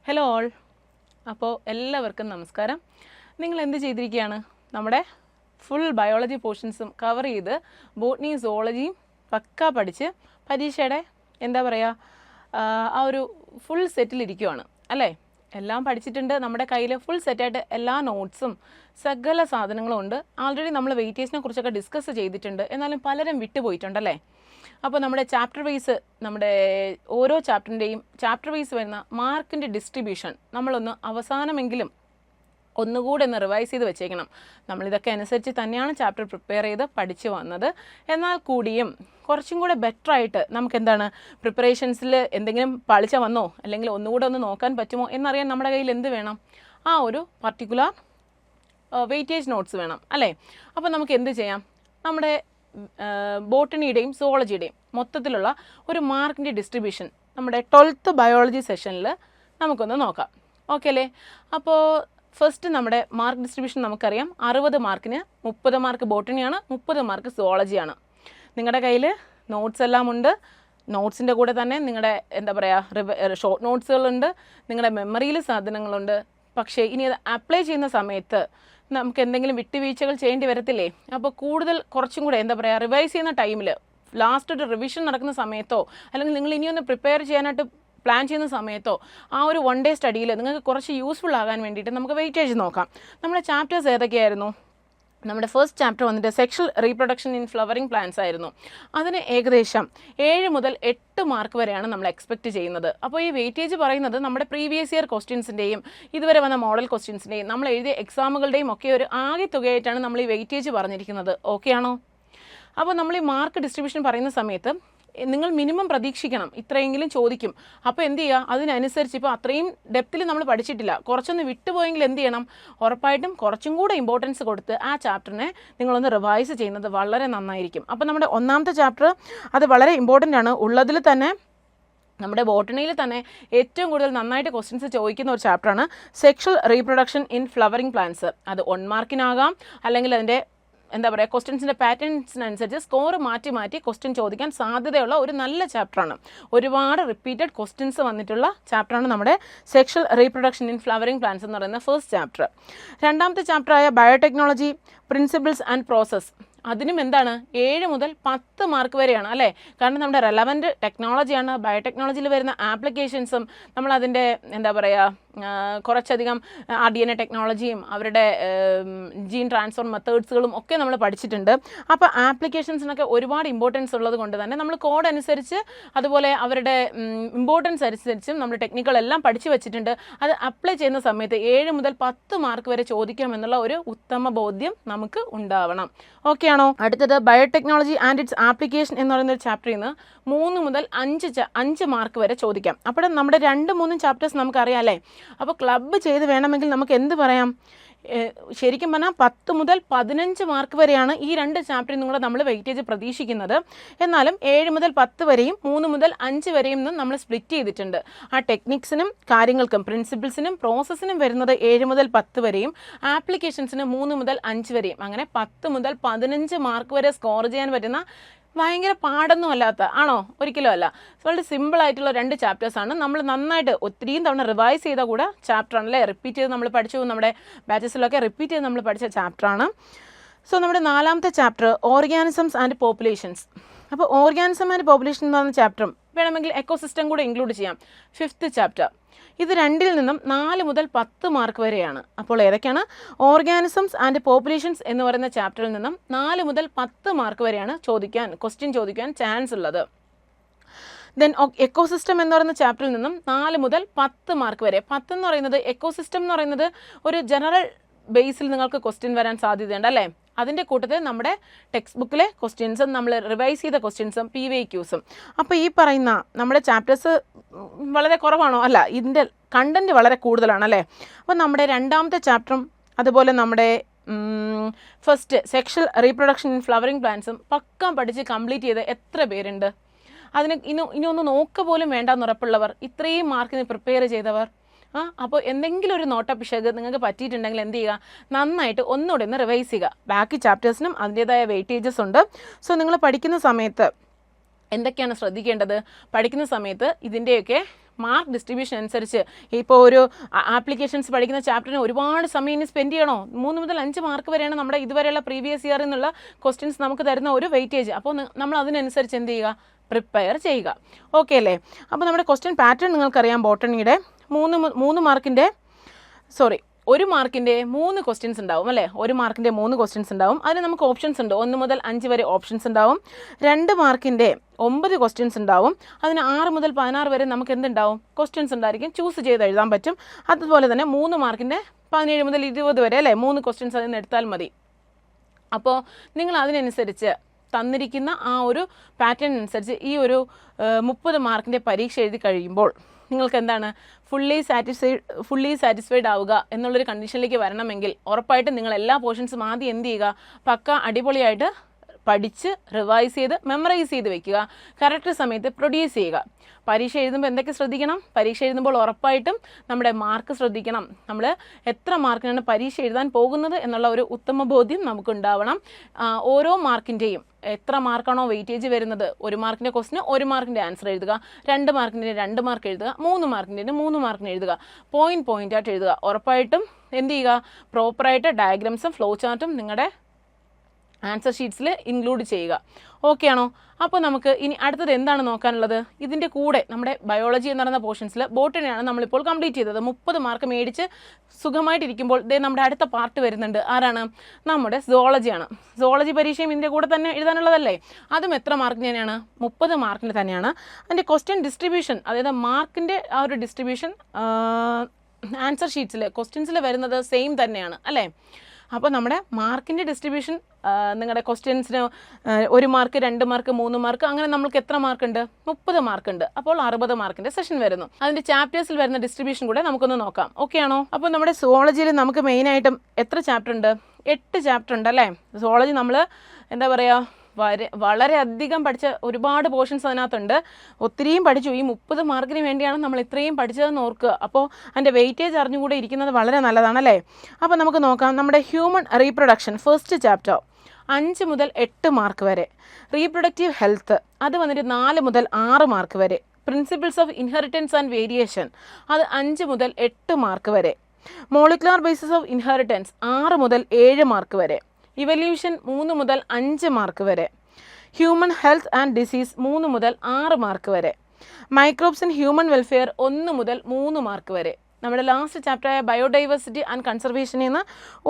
Hello all. അപ്പോൾ എല്ലാവർക്കും നമസ്കാരം. നിങ്ങൾ എന്ത് ചെയ്തിരിക്കുകയാണ്? നമ്മുടെ ഫുൾ ബയോളജി പോർഷൻസും കവർ ചെയ്ത് ബോട്ടണി സുവോളജിയും പക്ക പഠിച്ച് പരീക്ഷയുടെ എന്താ പറയുക ആ ഒരു ഫുൾ സെറ്റിലിരിക്കുവാണ് അല്ലേ? എല്ലാം പഠിച്ചിട്ടുണ്ട്. നമ്മുടെ കയ്യിൽ ഫുൾ സെറ്റായിട്ട് എല്ലാ നോട്ട്സും സകല സാധനങ്ങളും ഉണ്ട്. ആൾറെഡി നമ്മൾ വെയിറ്റേജിനെ കുറിച്ചൊക്കെ ഡിസ്കസ് ചെയ്തിട്ടുണ്ട്. എന്നാലും പലരും വിട്ടുപോയിട്ടുണ്ടല്ലേ? അപ്പോൾ നമ്മുടെ ചാപ്റ്റർ വൈസ് നമ്മുടെ ഓരോ ചാപ്റ്ററിൻ്റെയും ചാപ്റ്റർ വൈസ് വരുന്ന മാർക്കിൻ്റെ ഡിസ്ട്രിബ്യൂഷൻ നമ്മളൊന്ന് അവസാനമെങ്കിലും ഒന്നുകൂടെ ഒന്ന് റിവൈസ് ചെയ്ത് വെച്ചേക്കണം. നമ്മളിതൊക്കെ അനുസരിച്ച് തന്നെയാണ് ചാപ്റ്റർ പ്രിപ്പയർ ചെയ്ത് പഠിച്ചു വന്നത്. എന്നാൽ കൂടിയും കുറച്ചും കൂടെ ബെറ്ററായിട്ട് നമുക്ക് എന്താണ് പ്രിപ്പറേഷൻസിൽ എന്തെങ്കിലും പാളിച്ച വന്നോ അല്ലെങ്കിൽ ഒന്നുകൂടെ ഒന്ന് നോക്കാൻ പറ്റുമോ എന്നറിയാൻ നമ്മുടെ കയ്യിൽ എന്ത് വേണം? ആ ഒരു പർട്ടിക്കുലർ വെയിറ്റേജ് നോട്ട്സ് വേണം അല്ലേ? അപ്പോൾ നമുക്ക് എന്ത് ചെയ്യാം? നമ്മുടെ ബോട്ടണിയുടെയും സുവോളജിയുടെയും മൊത്തത്തിലുള്ള ഒരു മാർക്കിൻ്റെ ഡിസ്ട്രിബ്യൂഷൻ നമ്മുടെ 12th ബയോളജി സെഷനിൽ നമുക്കൊന്ന് നോക്കാം. ഓക്കെ അല്ലേ? അപ്പോൾ ഫസ്റ്റ് നമ്മുടെ മാർക്ക് ഡിസ്ട്രിബ്യൂഷൻ നമുക്കറിയാം. 60 മാർക്കിന് 30 മാർക്ക് ബോട്ടണിയാണ്, 30 മാർക്ക് സുവോളജിയാണ്. നിങ്ങളുടെ കയ്യിൽ നോട്ട്സ് എല്ലാം ഉണ്ട്. നോട്ട്സിൻ്റെ കൂടെ തന്നെ നിങ്ങളുടെ എന്താ പറയുക ഷോർട്ട് നോട്ട്സുകളുണ്ട്, നിങ്ങളുടെ മെമ്മറിയിൽ സാധനങ്ങളുണ്ട്. പക്ഷേ ഇനി അത് അപ്ലൈ ചെയ്യുന്ന സമയത്ത് നമുക്ക് എന്തെങ്കിലും വിട്ടുവീഴ്ചകൾ ചെയ്യേണ്ടി വരത്തില്ലേ? അപ്പോൾ കൂടുതൽ കുറച്ചും കൂടെ എന്താ പറയുക റിവൈസ് ചെയ്യുന്ന ടൈമിൽ ലാസ്റ്റ് ഒരു റിവിഷൻ നടക്കുന്ന സമയത്തോ അല്ലെങ്കിൽ നിങ്ങൾ ഇനിയൊന്ന് പ്രിപ്പയർ ചെയ്യാനായിട്ട് പ്ലാൻ ചെയ്യുന്ന സമയത്തോ ആ ഒരു 1 day സ്റ്റഡിയിൽ നിങ്ങൾക്ക് കുറച്ച് യൂസ്ഫുൾ ആകാൻ വേണ്ടിയിട്ട് നമുക്ക് വെയിറ്റേജ് നോക്കാം. നമ്മുടെ ചാപ്റ്റേഴ്സ് ഏതൊക്കെയായിരുന്നു? നമ്മുടെ ഫസ്റ്റ് ചാപ്റ്റർ വന്നിട്ട് sexual reproduction in flowering plants ആയിരുന്നു. അതിന് ഏകദേശം 7 മുതൽ 8 മാർക്ക് വരെയാണ് നമ്മൾ എക്സ്പെക്റ്റ് ചെയ്യുന്നത്. അപ്പോൾ ഈ വെയിറ്റേജ് പറയുന്നത് നമ്മുടെ പ്രീവിയസ് ഇയർ ക്വസ്റ്റ്യൻസിൻ്റെയും ഇതുവരെ വന്ന മോഡൽ ക്വസ്റ്റ്യൻസിൻ്റെയും നമ്മൾ എഴുതിയ എക്സാമുകളുടെയും ഒക്കെ ഒരു ആകെ തുകയായിട്ടാണ് നമ്മൾ ഈ വെയിറ്റേജ് പറഞ്ഞിരിക്കുന്നത്. ഓക്കെ ആണോ? അപ്പോൾ നമ്മൾ ഈ മാർക്ക് ഡിസ്ട്രിബ്യൂഷൻ പറയുന്ന സമയത്ത് നിങ്ങൾ മിനിമം പ്രതീക്ഷിക്കണം, ഇത്രയെങ്കിലും ചോദിക്കും. അപ്പോൾ എന്ത് ചെയ്യുക? അതിനനുസരിച്ച് ഇപ്പോൾ അത്രയും ഡെപ്തിൽ നമ്മൾ പഠിച്ചിട്ടില്ല, കുറച്ചൊന്ന് വിട്ടുപോയെങ്കിൽ എന്ത് ചെയ്യണം? ഉറപ്പായിട്ടും കുറച്ചും കൂടെ ഇമ്പോർട്ടൻസ് കൊടുത്ത് ആ ചാപ്റ്ററിനെ നിങ്ങളൊന്ന് റിവൈസ് ചെയ്യുന്നത് വളരെ നന്നായിരിക്കും. അപ്പോൾ നമ്മുടെ ഒന്നാമത്തെ ചാപ്റ്റർ അത് വളരെ ഇമ്പോർട്ടൻ്റ് ആണ്. ഉള്ളതിൽ തന്നെ നമ്മുടെ ബോട്ടണിയിൽ തന്നെ ഏറ്റവും കൂടുതൽ നന്നായിട്ട് ക്വസ്റ്റ്യൻസ് ചോദിക്കുന്ന ഒരു ചാപ്റ്ററാണ് sexual reproduction in flowering plants. അത് 1 മാർക്കിനാകാം അല്ലെങ്കിൽ അതിൻ്റെ എന്താ പറയുക ക്വസ്റ്റ്യൻസിൻ്റെ പാറ്റേൺസിനനുസരിച്ച് സ്കോർ മാറ്റി മാറ്റി ക്വസ്റ്റ്യൻ ചോദിക്കാൻ സാധ്യതയുള്ള ഒരു നല്ല ചാപ്റ്ററാണ്. ഒരുപാട് റിപ്പീറ്റഡ് ക്വസ്റ്റ്യൻസ് വന്നിട്ടുള്ള ചാപ്റ്ററാണ് നമ്മുടെ sexual reproduction in flowering plants എന്ന് പറയുന്ന ഫസ്റ്റ് ചാപ്റ്റർ. രണ്ടാമത്തെ ചാപ്റ്ററായ ബയോടെക്നോളജി പ്രിൻസിപ്പിൾസ് ആൻഡ് പ്രോസസ്, അതിനും എന്താണ് 7 മുതൽ 10 മാർക്ക് വരെയാണ് അല്ലേ? കാരണം നമ്മുടെ റെലവൻറ്റ് ടെക്നോളജിയാണ്. ബയോടെക്നോളജിയിൽ വരുന്ന ആപ്ലിക്കേഷൻസും നമ്മളതിൻ്റെ എന്താ പറയുക കുറച്ചധികം DNA ടെക്നോളജിയും അവരുടെ ജീൻ ട്രാൻസ്ഫർ മെത്തേഡ്സുകളും ഒക്കെ നമ്മൾ പഠിച്ചിട്ടുണ്ട്. അപ്പോൾ ആപ്ലിക്കേഷൻസിനൊക്കെ ഒരുപാട് ഇമ്പോർട്ടൻസ് ഉള്ളത് കൊണ്ട് തന്നെ നമ്മൾ കോഡ് അനുസരിച്ച് അതുപോലെ അവരുടെ ഇമ്പോർട്ടൻസ് അനുസരിച്ചും നമ്മൾ ടെക്നിക്കുകളെല്ലാം പഠിച്ചു വെച്ചിട്ടുണ്ട്. അത് അപ്ലൈ ചെയ്യുന്ന സമയത്ത് 7 മുതൽ 10 മാർക്ക് വരെ ചോദിക്കാമെന്നുള്ള ഒരു ഉത്തമ ബോധ്യം നമുക്ക് ഉണ്ടാവണം. ഓക്കെ ആണോ? അടുത്തത് ബയോടെക്നോളജി ആൻഡ് ഇറ്റ്സ് ആപ്ലിക്കേഷൻ എന്ന് പറയുന്ന ഒരു ചാപ്റ്ററിൽ നിന്ന് 3 മുതൽ 5 മാർക്ക് വരെ ചോദിക്കാം. അപ്പോൾ നമ്മുടെ 2-3 ചാപ്റ്റേഴ്സ് നമുക്കറിയാം അല്ലേ? അപ്പോൾ ക്ലബ്ബ് ചെയ്ത് വേണമെങ്കിൽ നമുക്ക് എന്ത് പറയാം? ശരിക്കും പറഞ്ഞാൽ 10 മുതൽ 15 മാർക്ക് വരെയാണ് ഈ 2 ചാപ്റ്ററിൽ നിന്നും നമ്മൾ വെയിറ്റേജ് പ്രതീക്ഷിക്കുന്നത്. എന്നാലും 7 മുതൽ 10 വരെയും 3 മുതൽ 5 വരെയും നമ്മൾ സ്പ്ലിറ്റ് ചെയ്തിട്ടുണ്ട്. ആ ടെക്നിക്സിനും കാര്യങ്ങൾക്കും പ്രിൻസിപ്പിൾസിനും പ്രോസസ്സിനും വരുന്നത് 7 മുതൽ 10 വരെയും ആപ്ലിക്കേഷൻസിന് 3 മുതൽ 5 വരെയും. അങ്ങനെ 10 മുതൽ 15 മാർക്ക് വരെ സ്കോർ ചെയ്യാൻ പറ്റുന്ന ഭയങ്കര പാടൊന്നും അല്ലാത്ത ആണോ? ഒരിക്കലും അല്ല. വളരെ സിമ്പിൾ ആയിട്ടുള്ള 2 ചാപ്റ്റേഴ്സാണ്. നമ്മൾ നന്നായിട്ട് ഒത്തിരിയും തവണ റിവൈസ് ചെയ്ത കൂടെ ചാപ്റ്ററാണ് അല്ലേ? റിപ്പീറ്റ് ചെയ്ത് നമ്മൾ പഠിച്ചു, നമ്മുടെ ബാച്ചസിലൊക്കെ റിപ്പീറ്റ് ചെയ്ത് നമ്മൾ പഠിച്ച ചാപ്റ്ററാണ്. സോ നമ്മുടെ 4ാമത്തെ ചാപ്റ്റർ ഓർഗാനിസംസ് ആൻഡ് പോപ്പുലേഷൻസ്. അപ്പോൾ ഓർഗാനിസം ആൻഡ് പോപ്പുലേഷൻ എന്ന് പറയുന്ന ചാപ്റ്ററും വേണമെങ്കിൽ എക്കോസിസ്റ്റം കൂടെ ഇൻക്ലൂഡ് ചെയ്യാം. 5th chapter. ഇത് 2-ൽ നിന്നും 4 മുതൽ 10 മാർക്ക് വരെയാണ്. അപ്പോൾ ഏതൊക്കെയാണ്? ഓർഗാനിസംസ് ആൻഡ് പോപ്പുലേഷൻസ് എന്ന് പറയുന്ന ചാപ്റ്ററിൽ നിന്നും 4 മുതൽ 10 മാർക്ക് വരെയാണ് ക്വസ്റ്റ്യൻ ചോദിക്കാൻ ചാൻസ് ഉള്ളത്. ദെൻ എക്കോസിസ്റ്റം എന്ന് പറയുന്ന ചാപ്റ്ററിൽ നിന്നും 4 മുതൽ 10 മാർക്ക് വരെ. 10 എന്ന് പറയുന്നത് എക്കോസിസ്റ്റം എന്ന് പറയുന്നത് ഒരു ജനറൽ ബേസിൽ നിങ്ങൾക്ക് ക്വസ്റ്റ്യൻ വരാൻ സാധ്യതയുണ്ട് അല്ലേ? അതിൻ്റെ കൂട്ടത്തിൽ നമ്മുടെ ടെക്സ്റ്റ് ബുക്കിലെ ക്വസ്റ്റ്യൻസും നമ്മൾ റിവൈസ് ചെയ്ത ക്വസ്റ്റ്യൻസും PYQസും. അപ്പോൾ ഈ പറയുന്ന നമ്മുടെ ചാപ്റ്റേഴ്സ് വളരെ കുറവാണോ? അല്ല, ഇതിൻ്റെ കണ്ടൻറ്റ് വളരെ കൂടുതലാണ് അല്ലേ? അപ്പോൾ നമ്മുടെ 2ാമത്തെ ചാപ്റ്ററും അതുപോലെ നമ്മുടെ first sexual reproduction in flowering പ്ലാന്റ്സും പക്ക പഠിച്ച് കംപ്ലീറ്റ് ചെയ്ത് എത്ര പേരുണ്ട്? അതിന് ഇനി ഒന്ന് നോക്കുക പോലും വേണ്ടെന്ന് ഉറപ്പുള്ളവർ, ഇത്രയും മാർക്കിന് പ്രിപ്പയർ ചെയ്തവർ. അപ്പോൾ എന്തെങ്കിലും ഒരു നോട്ട പിശക് നിങ്ങൾക്ക് പറ്റിയിട്ടുണ്ടെങ്കിൽ എന്ത് ചെയ്യുക? നന്നായിട്ട് ഒന്നുകൂടെ ഒന്ന് റിവൈസ് ചെയ്യുക. ബാക്കി ചാപ്റ്റേഴ്സിനും അതിൻ്റേതായ വെയിറ്റേജസ് ഉണ്ട്. സോ നിങ്ങൾ പഠിക്കുന്ന സമയത്ത് എന്തൊക്കെയാണ് ശ്രദ്ധിക്കേണ്ടത്? പഠിക്കുന്ന സമയത്ത് ഇതിൻ്റെയൊക്കെ മാർക്ക് ഡിസ്ട്രിബ്യൂഷൻ അനുസരിച്ച് ഇപ്പോൾ ഒരു ആപ്ലിക്കേഷൻസ് പഠിക്കുന്ന ചാപ്റ്ററിന് ഒരുപാട് സമയം ഇനി സ്പെൻഡ് ചെയ്യണോ, 3 മുതൽ 5 മാർക്ക് വരെയാണ് നമ്മുടെ ഇതുവരെയുള്ള പ്രീവിയസ് ഇയറിൽ നിന്നുള്ള ക്വസ്റ്റ്യൻസ് നമുക്ക് തരുന്ന ഒരു വെയിറ്റേജ്. അപ്പോൾ നമ്മൾ അതിനനുസരിച്ച് എന്ത് ചെയ്യുക, പ്രിപ്പയർ ചെയ്യുക. ഓക്കെ അല്ലേ? അപ്പോൾ നമ്മുടെ ക്വസ്റ്റ്യൻ പാറ്റേൺ നിങ്ങൾക്കറിയാം. ബോട്ടണിയുടെ 1 മാർക്കിൻ്റെ 3 ക്വസ്റ്റ്യൻസ് ഉണ്ടാവും അല്ലേ? 1 മാർക്കിൻ്റെ 3 ക്വസ്റ്റ്യൻസ് ഉണ്ടാവും. അതിന് നമുക്ക് ഓപ്ഷൻസ് ഉണ്ട്. 1 മുതൽ 5 വരെ ഓപ്ഷൻസ് ഉണ്ടാവും. 2 മാർക്കിൻ്റെ 9 ക്വസ്റ്റ്യൻസ് ഉണ്ടാവും. അതിന് 6 മുതൽ 16 വരെ നമുക്ക് എന്തുണ്ടാവും, ക്വസ്റ്റ്യൻസ് ഉണ്ടായിരിക്കും. ചൂസ് ചെയ്ത് എഴുതാൻ പറ്റും. അതുപോലെ തന്നെ 3 മാർക്കിൻ്റെ 17 മുതൽ 20 വരെ അല്ലേ, 3 ക്വസ്റ്റ്യൻസ് അതിൽ നിന്ന് എടുത്താൽ മതി. അപ്പോൾ നിങ്ങൾ അതിനനുസരിച്ച് തന്നിരിക്കുന്ന ആ ഒരു പാറ്റേൺ അനുസരിച്ച് ഈ ഒരു 30 മാർക്കിൻ്റെ പരീക്ഷ എഴുതി കഴിയുമ്പോൾ നിങ്ങൾക്ക് എന്താണ്, ഫുള്ളി സാറ്റിസ്ഫൈഡ് ആവുക എന്നുള്ളൊരു കണ്ടീഷനിലേക്ക് വരണമെങ്കിൽ ഉറപ്പായിട്ടും നിങ്ങൾ എല്ലാ പോർഷൻസും ആദ്യം എന്ത് ചെയ്യുക, പക്ക അടിപൊളിയായിട്ട് പഠിച്ച് റിവൈസ് ചെയ്ത് മെമ്മറൈസ് ചെയ്ത് വെക്കുക. കറക്റ്റ് സമയത്ത് പ്രൊഡ്യൂസ് ചെയ്യുക. പരീക്ഷ എഴുതുമ്പോൾ എന്തൊക്കെ ശ്രദ്ധിക്കണം? പരീക്ഷ എഴുതുമ്പോൾ ഉറപ്പായിട്ടും നമ്മുടെ മാർക്ക് ശ്രദ്ധിക്കണം. നമ്മൾ എത്ര മാർക്കിനാണ് പരീക്ഷ എഴുതാൻ പോകുന്നത് എന്നുള്ള ഒരു ഉത്തമ ബോധ്യം നമുക്കുണ്ടാവണം. ഓരോ മാർക്കിൻ്റെയും എത്ര മാർക്കാണോ വെയിറ്റേജ് വരുന്നത്, 1 മാർക്കിൻ്റെ ക്വസ്റ്റിന് 1 മാർക്കിൻ്റെ ആൻസർ എഴുതുക, 2 മാർക്കിൻ്റെ 2 മാർക്ക് എഴുതുക, 3 മാർക്കിൻ്റെ 3 മാർക്കിന് എഴുതുക. പോയിൻ്റായിട്ട് എഴുതുക. ഉറപ്പായിട്ടും എന്ത് ചെയ്യുക, പ്രോപ്പറായിട്ട് ഡയഗ്രാംസും ഫ്ലോ ചാർട്ടും നിങ്ങളുടെ ആൻസർ ഷീറ്റ്സിൽ ഇൻക്ലൂഡ് ചെയ്യുക. ഓക്കെ ആണോ? അപ്പോൾ നമുക്ക് ഇനി അടുത്തത് എന്താണ് നോക്കാനുള്ളത്? ഇതിൻ്റെ കൂടെ നമ്മുടെ ബയോളജി എന്ന് പറയുന്ന പോർഷൻസിൽ ബോട്ടണിയാണ് നമ്മളിപ്പോൾ കംപ്ലീറ്റ് ചെയ്തത്. 30 മാർക്ക് മേടിച്ച് സുഖമായിട്ടിരിക്കുമ്പോൾ നമ്മുടെ അടുത്ത പാർട്ട് വരുന്നുണ്ട്. ആരാണ്? നമ്മുടെ സുവോളജിയാണ്. സുവോളജി പരീക്ഷയും ഇതിൻ്റെ കൂടെ തന്നെ എഴുതാനുള്ളതല്ലേ? അതും എത്ര മാർക്കിന് തന്നെയാണ്? 30 മാർക്കിന് തന്നെയാണ്. അതിൻ്റെ ക്വസ്റ്റ്യൻ ഡിസ്ട്രിബ്യൂഷൻ, അതായത് മാർക്കിൻ്റെ ആ ഒരു ഡിസ്ട്രിബ്യൂഷൻ ആൻസർ ഷീറ്റ്സിൽ ക്വസ്റ്റ്യൻസിൽ വരുന്നത് സെയിം തന്നെയാണ് അല്ലേ? അപ്പോൾ നമ്മുടെ മാർക്കിൻ്റെ ഡിസ്ട്രിബ്യൂഷൻ നിങ്ങളുടെ ക്വസ്റ്റ്യൻസിന് 1 മാർക്ക് 2 മാർക്ക് 3 മാർക്ക് അങ്ങനെ നമ്മൾക്ക് എത്ര മാർക്കുണ്ട്? 30 മാർക്കുണ്ട്. അപ്പോൾ 60 മാർക്കിൻ്റെ സെഷൻ വരുന്നു. അതിൻ്റെ ചാപ്റ്റേഴ്സിൽ വരുന്ന ഡിസ്ട്രിബ്യൂഷൻ കൂടെ നമുക്കൊന്ന് നോക്കാം. ഓക്കെ ആണോ? അപ്പോൾ നമ്മുടെ സുവോളജിയിൽ നമുക്ക് മെയിനായിട്ടും എത്ര ചാപ്റ്റർ ഉണ്ട്? 8 ചാപ്റ്റർ ഉണ്ട് അല്ലേ? സുവോളജി നമ്മൾ എന്താ പറയുക, വളരെ അധികം പഠിച്ച ഒരുപാട് പോർഷൻസ് അതിനകത്തുണ്ട്. ഒത്തിരിയും പഠിച്ചു. ഈ 30 മാർക്കിന് വേണ്ടിയാണ് നമ്മൾ ഇത്രയും പഠിച്ചതെന്ന് ഓർക്കുക. അപ്പോൾ അതിൻ്റെ വെയിറ്റേജ് അറിഞ്ഞുകൂടെ ഇരിക്കുന്നത് വളരെ നല്ലതാണല്ലേ? അപ്പോൾ നമുക്ക് നോക്കാം. നമ്മുടെ ഹ്യൂമൻ റീപ്രൊഡക്ഷൻ ഫസ്റ്റ് ചാപ്റ്റർ 5 മുതൽ 8 മാർക്ക് വരെ. റീപ്രൊഡക്റ്റീവ് ഹെൽത്ത് അത് വന്നിട്ട് 4 മുതൽ 6 മാർക്ക് വരെ. Principles of inheritance and variation അത് 5 മുതൽ 8 മാർക്ക് വരെ. മോളിക്കുലാർ ബേസിസ് ഓഫ് ഇൻഹെറിറ്റൻസ് 6 മുതൽ 7 മാർക്ക് വരെ. ഇവല്യൂഷൻ 3 മുതൽ 5 മാർക്ക് വരെ. ഹ്യൂമൻ ഹെൽത്ത് ആൻഡ് ഡിസീസ് 3 മുതൽ 6 മാർക്ക് വരെ. മൈക്രോബ്സ് ആൻഡ് ഹ്യൂമൻ വെൽഫെയർ 1 മുതൽ 3 മാർക്ക് വരെ. നമ്മുടെ ലാസ്റ്റ് ചാപ്റ്ററായ ബയോഡൈവേഴ്സിറ്റി ആൻഡ് കൺസർവേഷനിൽ നിന്ന്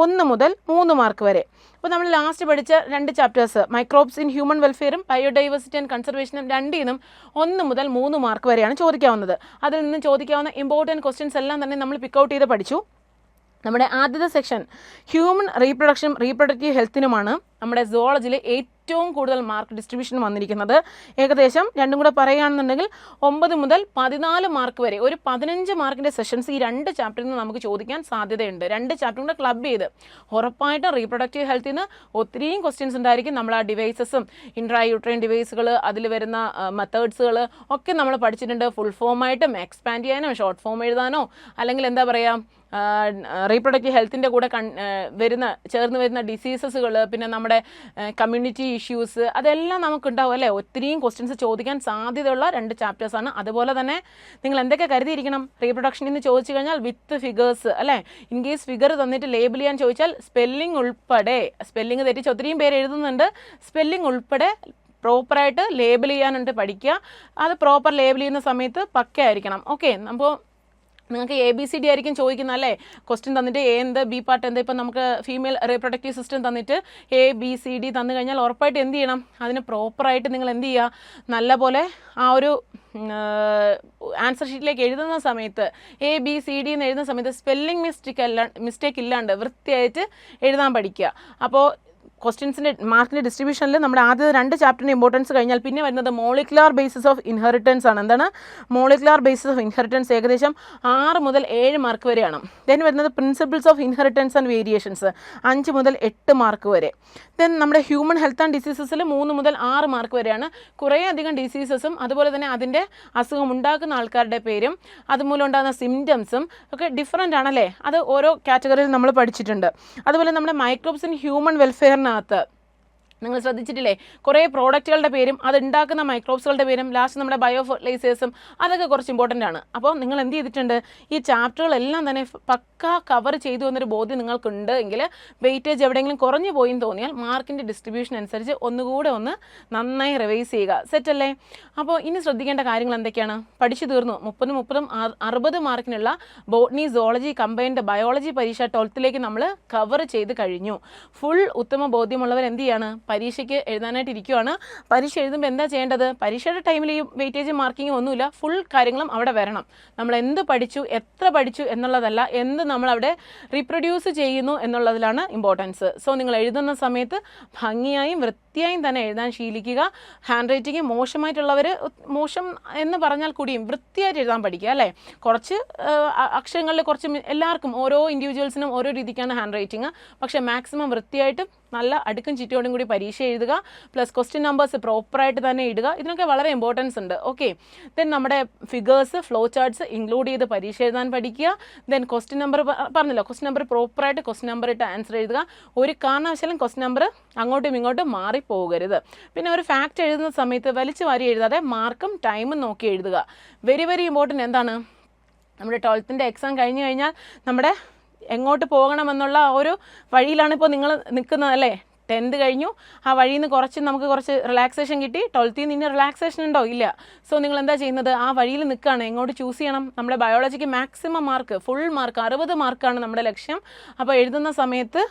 1 മുതൽ 3 മാർക്ക് വരെ. അപ്പോൾ നമ്മൾ ലാസ്റ്റ് പഠിച്ച 2 ചാപ്റ്റേഴ്സ് മൈക്രോബ്സ് ഇൻ ഹ്യൂമൻ വെൽഫെയറും ബയോഡൈവേഴ്സിറ്റി ആൻഡ് കൺസർവേഷനും 2 1 മുതൽ 3 മാർക്ക് വരെയാണ് ചോദിക്കാവുന്നത്. അതിൽ നിന്ന് ചോദിക്കാവുന്ന ഇമ്പോർട്ടൻറ്റ് ക്വസ്റ്റ്യൻസ് എല്ലാം തന്നെ നമ്മൾ പിക്ക് ഔട്ട് ചെയ്ത് പഠിച്ചു. നമ്മുടെ ആദ്യത്തെ സെക്ഷൻ ഹ്യൂമൻ റീപ്രൊഡക്ഷനും റീപ്രൊഡക്റ്റീവ് ഹെൽത്തിനുമാണ് നമ്മുടെ സുവോളജിയിൽ ഏറ്റവും കൂടുതൽ മാർക്ക് ഡിസ്ട്രിബ്യൂഷൻ വന്നിരിക്കുന്നത്. ഏകദേശം രണ്ടും കൂടെ പറയുകയാണെന്നുണ്ടെങ്കിൽ 9 മുതൽ 14 മാർക്ക് വരെ ഒരു 15 മാർക്കിൻ്റെ സെഷൻസ് ഈ 2 ചാപ്റ്ററിൽ നിന്ന് നമുക്ക് ചോദിക്കാൻ സാധ്യതയുണ്ട്. 2 ചാപ്റ്ററും കൂടെ ക്ലബ് ചെയ്ത് ഉറപ്പായിട്ടും റീപ്രൊഡക്റ്റീവ് ഹെൽത്തിൽ നിന്ന് ഒത്തിരിയും ക്വസ്റ്റ്യൻസ് ഉണ്ടായിരിക്കും. നമ്മൾ ആ ഡിവൈസസും ഇൻട്രായൂട്രൈൻ ഡിവൈസുകൾ അതിൽ വരുന്ന മെത്തേഡ്സുകൾ ഒക്കെ നമ്മൾ പഠിച്ചിട്ടുണ്ട്. ഫുൾ ഫോമായിട്ടും എക്സ്പാൻഡ് ചെയ്യാനോ ഷോർട്ട് ഫോം എഴുതാനോ അല്ലെങ്കിൽ എന്താ പറയുക റീപ്രൊഡക്റ്റീവ് ഹെൽത്തിൻ്റെ കൂടെ ചേർന്ന് വരുന്ന ഡിസീസസുകൾ പിന്നെ നമ്മുടെ കമ്മ്യൂണിറ്റി ഇഷ്യൂസ് അതെല്ലാം നമുക്കുണ്ടാവും അല്ലേ? ഒത്തിരിയും ക്വസ്റ്റ്യൻസ് ചോദിക്കാൻ സാധ്യതയുള്ള 2 ചാപ്റ്റേഴ്സാണ്. അതുപോലെ തന്നെ നിങ്ങൾ എന്തൊക്കെ കരുതിയിരിക്കണം? റീപ്രൊഡക്ഷനിൽ നിന്ന് ചോദിച്ചു കഴിഞ്ഞാൽ വിത്ത് ഫിഗേഴ്സ് അല്ലേ? ഇൻ കേസ് ഫിഗർ തന്നിട്ട് ലേബിൾ ചെയ്യാൻ ചോദിച്ചാൽ സ്പെല്ലിംഗ് ഉൾപ്പെടെ, സ്പെല്ലിംഗ് തെറ്റിച്ച് ഒത്തിരിയും പേര് എഴുതുന്നുണ്ട്, സ്പെല്ലിംഗ് ഉൾപ്പെടെ പ്രോപ്പറായിട്ട് ലേബിൾ ചെയ്യാനുണ്ട് പഠിക്കുക. അത് പ്രോപ്പർ ലേബിൾ ചെയ്യുന്ന സമയത്ത് പക്കയായിരിക്കണം. ഓക്കെ, അപ്പോൾ നിങ്ങൾക്ക് ABCD ആയിരിക്കും ചോദിക്കുന്നത് അല്ലേ? ക്വസ്റ്റ്യൻ തന്നിട്ട് എന്ത് ബി പാർട്ട് എന്ത്, ഇപ്പം നമുക്ക് ഫീമെയിൽ റീപ്രൊഡക്റ്റീവ് സിസ്റ്റം തന്നിട്ട് ABCD തന്നു കഴിഞ്ഞാൽ ഉറപ്പായിട്ട് എന്ത് ചെയ്യണം? അതിന് പ്രോപ്പറായിട്ട് നിങ്ങൾ എന്ത് ചെയ്യുക? നല്ലപോലെ ആ ഒരു ആൻസർ ഷീറ്റിലേക്ക് എഴുതുന്ന സമയത്ത് ABCD എന്ന് എഴുതുന്ന സമയത്ത് സ്പെല്ലിംഗ് മിസ്റ്റേക്ക് ഇല്ലാണ്ട് വൃത്തിയായിട്ട് എഴുതാൻ പഠിക്കുക. അപ്പോൾ ക്വസ്റ്റ്യൻസിൻ്റെ മാർക്കിൻ്റെ ഡിസ്ട്രിബ്യൂഷനിൽ നമ്മുടെ ആദ്യത്തെ 2 ചാപ്റ്ററിൻ്റെ ഇമ്പോർട്ടൻസ് കഴിഞ്ഞാൽ പിന്നെ വരുന്നത് മോളിക്കുലാർ ബേസിസ് ഓഫ് ഇൻഹെറിറ്റൻസ് ആണ്. എന്താണ് മോളിക്കുലാർ ബേസിസ് ഓഫ് ഇൻഹെറിറ്റൻസ്? ഏകദേശം 6 മുതൽ 7 മാർക്ക് വരെയാണ്. ദെൻ വരുന്നത് principles of inheritance and variations 5 മുതൽ 8 മാർക്ക് വരെ. ദെൻ നമ്മുടെ ഹ്യൂമൻ ഹെൽത്ത് ആൻഡ് ഡിസീസസിൽ 3 മുതൽ 6 മാർക്ക് വരെയാണ്. കുറേയധികം ഡിസീസസും അതുപോലെ തന്നെ അതിൻ്റെ അസുഖം ഉണ്ടാക്കുന്ന ആൾക്കാരുടെ പേരും അതുമൂലം ഉണ്ടാകുന്ന സിംറ്റംസും ഒക്കെ ഡിഫറൻ്റ് ആണല്ലേ? അത് ഓരോ കാറ്റഗറിയിൽ നമ്മൾ പഠിച്ചിട്ടുണ്ട്. അതുപോലെ നമ്മുടെ മൈക്രോബ്സ് ഇൻ ഹ്യൂമൻ വെൽഫെയറിന് നിങ്ങൾ ശ്രദ്ധിച്ചിട്ടില്ലേ, കുറേ പ്രോഡക്റ്റുകളുടെ പേരും അതുണ്ടാക്കുന്ന മൈക്രോബ്സുകളുടെ പേരും ലാസ്റ്റ് നമ്മുടെ ബയോ ഫെർട്ടിലൈസേഴ്സും അതൊക്കെ കുറച്ച് ഇമ്പോർട്ടൻ്റ് ആണ്. അപ്പോൾ നിങ്ങൾ എന്ത് ചെയ്തിട്ടുണ്ട്, ഈ ചാപ്റ്ററുകളെല്ലാം തന്നെ പക്കാ കവർ ചെയ്തു എന്നൊരു ബോധ്യം നിങ്ങൾക്കുണ്ട് എങ്കിൽ വെയിറ്റേജ് എവിടെയെങ്കിലും കുറഞ്ഞു പോയെന്ന് തോന്നിയാൽ മാർക്കിൻ്റെ ഡിസ്ട്രിബ്യൂഷൻ അനുസരിച്ച് ഒന്നുകൂടെ ഒന്ന് നന്നായി റിവൈസ് ചെയ്യുക. സെറ്റല്ലേ? അപ്പോൾ ഇനി ശ്രദ്ധിക്കേണ്ട കാര്യങ്ങൾ എന്തൊക്കെയാണ്? പഠിച്ചു തീർന്നു. 30 60 മാർക്കിനുള്ള ബോട്ടണി സോളജി കമ്പൈൻഡ് ബയോളജി പരീക്ഷ 12th നമ്മൾ കവർ ചെയ്ത് കഴിഞ്ഞു. ഫുൾ ഉത്തമ ബോധ്യമുള്ളവർ എന്ത് ചെയ്യാണ്, പരീക്ഷയ്ക്ക് എഴുതാനായിട്ട് ഇരിക്കുവാണ്. പരീക്ഷ എഴുതുമ്പോൾ എന്താ ചെയ്യേണ്ടത്? പരീക്ഷയുടെ ടൈമിൽ ഈ വെയിറ്റേജ് മാർക്കിംഗ് ഒന്നുമില്ല, ഫുൾ കാര്യങ്ങളും അവിടെ വരണം. നമ്മൾ എന്ത് പഠിച്ചു, എത്ര പഠിച്ചു എന്നുള്ളതല്ല, എന്ത് നമ്മളവിടെ റീപ്രൊഡ്യൂസ് ചെയ്യുന്നു എന്നുള്ളതിലാണ് ഇമ്പോർട്ടൻസ്. സോ നിങ്ങൾ എഴുതുന്ന സമയത്ത് ഭംഗിയായും വൃത്തിയായും തന്നെ എഴുതാൻ ശീലിക്കുക. ഹാൻഡ് റൈറ്റിംഗ് മോശമായിട്ടുള്ളവർ, മോശം എന്ന് പറഞ്ഞാൽ കൂടിയും വൃത്തിയായിട്ട് എഴുതാൻ പഠിക്കുക അല്ലേ. കുറച്ച് അക്ഷരങ്ങളിൽ കുറച്ച് എല്ലാവർക്കും ഓരോ ഇൻഡിവിജ്വൽസിനും ഓരോ രീതിക്കാണ് ഹാൻഡ് റൈറ്റിംഗ്. പക്ഷേ മാക്സിമം വൃത്തിയായിട്ടും നല്ല അടുക്കും ചിറ്റോടും കൂടി പരീക്ഷ എഴുതുക. പ്ലസ് ക്വസ്റ്റ്യൻ നമ്പേഴ്സ് പ്രോപ്പറായിട്ട് തന്നെ ഇടുക. ഇതിനൊക്കെ വളരെ ഇമ്പോർട്ടൻസ് ഉണ്ട്. ഓക്കെ, ദെൻ നമ്മുടെ ഫിഗേഴ്സ്, ഫ്ലോ ചാർട്ട്സ് ഇൻക്ലൂഡ് ചെയ്ത് പരീക്ഷ എഴുതാൻ പഠിക്കുക. ദെൻ ക്വസ്റ്റ്യൻ നമ്പർ പറഞ്ഞല്ലോ, ക്വസ്റ്റ്യൻ നമ്പർ പ്രോപ്പറായിട്ട് ക്വസ്റ്റ്യൻ നമ്പർ ഇട്ട് ആൻസർ എഴുതുക. ഒരു കാരണവശാലും ക്വസ്റ്റ്യൻ നമ്പർ അങ്ങോട്ടും ഇങ്ങോട്ടും മാറിപ്പോകരുത്. പിന്നെ ഒരു ഫാക്റ്റ് എഴുതുന്ന സമയത്ത് വലിച്ചു വാരി എഴുതാതെ മാർക്കും ടൈമും നോക്കി എഴുതുക. Very very important. എന്താണ്, നമ്മുടെ 12th എക്സാം കഴിഞ്ഞ് കഴിഞ്ഞാൽ നമ്മുടെ എങ്ങോട്ട് പോകണമെന്നുള്ള ഒരു വഴിയിലാണ് ഇപ്പോൾ നിങ്ങൾ നിൽക്കുന്നത് അല്ലേ. 10th കഴിഞ്ഞു, ആ വഴിയിൽ നിന്ന് നമുക്ക് കുറച്ച് റിലാക്സേഷൻ കിട്ടി. 12th ഇനി റിലാക്സേഷൻ ഉണ്ടോ? ഇല്ല. സോ നിങ്ങൾ എന്താ ചെയ്യുന്നത്, ആ വഴിയിൽ നിൽക്കുകയാണ്. എങ്ങോട്ട് ചൂസ് ചെയ്യണം? നമ്മുടെ ബയോളജിക്ക് മാക്സിമം മാർക്ക്, ഫുൾ മാർക്ക് 60 മാർക്കാണ് നമ്മുടെ ലക്ഷ്യം. അപ്പോൾ എഴുതുന്ന സമയത്ത്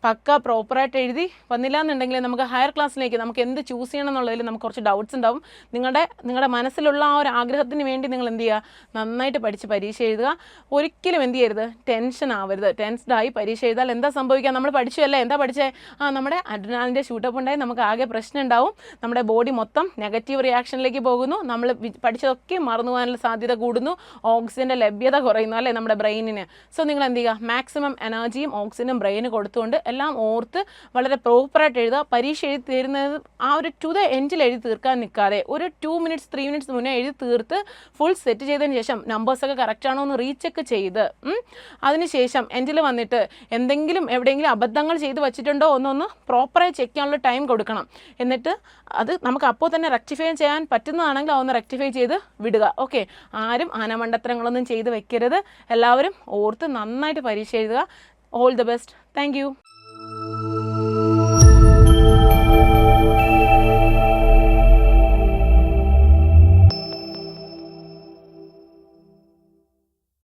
പക്ക പ്രോപ്പറായിട്ട് എഴുതി വന്നില്ല എന്നുണ്ടെങ്കിൽ നമുക്ക് ഹയർ ക്ലാസ്സിലേക്ക് നമുക്ക് എന്ത് ചൂസ് ചെയ്യണം എന്നുള്ളതിൽ നമുക്ക് കുറച്ച് ഡൗട്ട്സ് ഉണ്ടാവും. നിങ്ങളുടെ മനസ്സിലുള്ള ആ ഒരു ആഗ്രഹത്തിന് വേണ്ടി നിങ്ങൾ എന്ത് ചെയ്യുക, നന്നായിട്ട് പഠിച്ച് പരീക്ഷ എഴുതുക. ഒരിക്കലും എന്ത് ചെയ്യരുത്, ടെൻഷൻ ആവരുത്. ടെൻസ്ഡായി പരീക്ഷ എഴുതാൽ എന്താ സംഭവിക്കുക? നമ്മൾ പഠിച്ചു അല്ലേ, എന്താ പഠിച്ചേ? നമ്മുടെ അഡ്രിനാലിൻ്റെ ഷൂട്ടപ്പ് ഉണ്ടായി നമുക്ക് ആകെ പ്രശ്നം ഉണ്ടാവും. നമ്മുടെ ബോഡി മൊത്തം നെഗറ്റീവ് റിയാക്ഷനിലേക്ക് പോകുന്നു. നമ്മൾ പഠിച്ചതൊക്കെ മറന്നു പോകാനുള്ള സാധ്യത കൂടുന്നു. ഓക്സിജൻ്റെ ലഭ്യത കുറയുന്നു അല്ലേ നമ്മുടെ ബ്രെയിനിന്. സോ നിങ്ങൾ എന്ത് ചെയ്യുക, മാക്സിമം എനർജിയും ഓക്സിജനും ബ്രെയിന് കൊടുത്തുകൊണ്ട് എല്ലാം ഓർത്ത് വളരെ പ്രോപ്പറായിട്ട് എഴുതുക. പരീക്ഷ എഴുതി തീരുന്നത് ആ ഒരു ടു ദ എൻഡിൽ എഴുതി തീർക്കാൻ നിൽക്കാതെ ഒരു 2 minutes 3 minutes മുന്നേ എഴുതി തീർത്ത് ഫുൾ സെറ്റ് ചെയ്തതിന് ശേഷം നമ്പേഴ്സൊക്കെ കറക്റ്റ് ആണോ എന്ന് റീചെക്ക് ചെയ്ത് അതിനുശേഷം എൻഡിൽ വന്നിട്ട് എന്തെങ്കിലും എവിടെയെങ്കിലും അബദ്ധങ്ങൾ ചെയ്ത് വെച്ചിട്ടുണ്ടോ എന്നൊന്ന് പ്രോപ്പറായി ചെക്ക് ചെയ്യാനുള്ള ടൈം കൊടുക്കണം. എന്നിട്ട് അത് നമുക്ക് അപ്പോൾ തന്നെ റെക്ടിഫൈ ചെയ്യാൻ പറ്റുന്നതാണെങ്കിൽ അതൊന്ന് റെക്ടിഫൈ ചെയ്ത് വിടുക. ഓക്കെ, ആരും ആനമണ്ടത്തരങ്ങളൊന്നും ചെയ്ത് വെക്കരുത്. എല്ലാവരും ഓർത്ത് നന്നായിട്ട് പരീക്ഷ എഴുതുക. All the best. Thank you.